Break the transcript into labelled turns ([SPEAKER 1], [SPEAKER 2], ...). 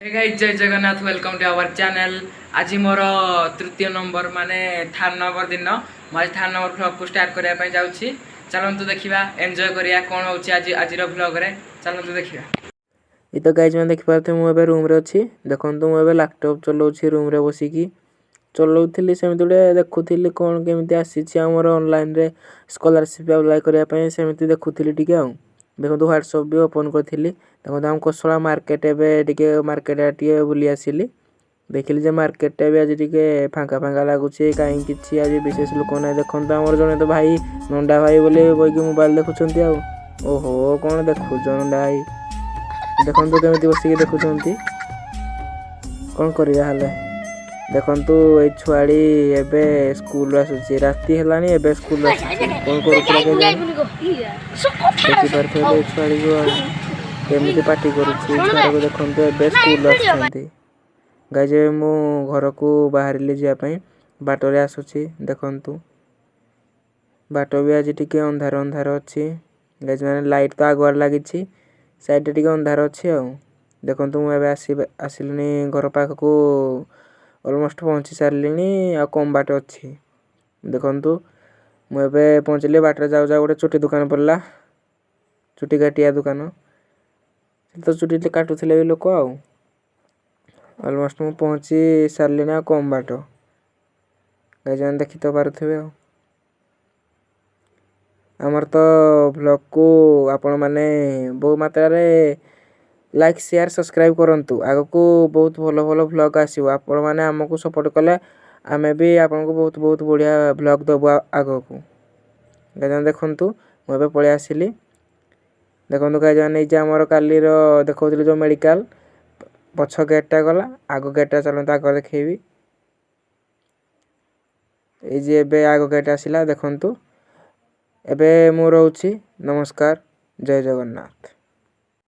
[SPEAKER 1] Hey guys, Jai Jagannath welcome to our channel. आज मोर तृतीय नंबर माने थर्ड नंबर दिन मैं थर्ड नंबर व्लॉग को स्टार्ट करने पे जाऊँगी। चलतु देखा एंजॉय करिया कौन होची आज आजिर व्लॉग रे। चलतु देखा ये तो गाइज मैं देख पारे मुझे रूम रे अच्छी देखो मुझे लैपटॉप चलाऊँगी रूम रे बसिकी चलाऊली सेमती गोटे देखुली कौन केमी आसी ऑनलाइन रे स्कॉलरशिप अप्लाई करने सेमती देखुली टी देखो व्हाट्सअप भी ओपन करी देखो आम कोसला मार्केट एवं मार्केट टे बुली आसिली देखिली जे मार्केट भी आज टे फांका फांका लगुच कहीं किसी आज विशेष लोक ना देखो आम जड़े तो भाई नंदा भाई बोले बईकि मोबाइल देखुंत ओहो कौन देखु नंदा भाई देखु केमी बसिक देखुं कौन करा देखु ये छुआड़ी एबे स्कूल आसूसी राति है एबे स्कूल कौन कर छुआड़ी को केमी पार्टी करुँ देखो ए स्कूल आसुँच गाइज मु घर को बाहर जावाई बाटर आसूसी देखु बाट भी आज टी अंधार अंधार अच्छी गाइज मैंने लाइट तो आगुआर लगी साइड टे अंधार अच्छी देखु मुझे आसिली घर पाख को ऑलमोस्ट पहुँची सारे आ कम बाट अच्छी देखु मुझे पहुँचली बाटर जाऊ जाऊ गोटे चुटी दुकान पड़ा चुटी काटिया दुकान तो चुटी काटुले भी लोक ऑलमोस्ट मुझे पहुँची सारे आ कम बाट गाइज मैंने देखी तो पारे आमर तो ब्लॉग को आपण मैंने बहु मात्रा लाइक शेयर सब्सक्राइब करूँ आग को बहुत भल भल ब्लॉग आसो आपण मैंने आमको सपोर्ट कले आमे भी आपन को बहुत बहुत बढ़िया ब्लॉग दबु आग को गाइज देखु मुझे पलि आसिली देखो गाइज मैंने आमर कालीर देखा जो मेडिकल पछ गेटा गला आग गेटा चलते आग देखी ये आग गेट आसला देखु एबे मु रोची नमस्कार जय जगन्नाथ।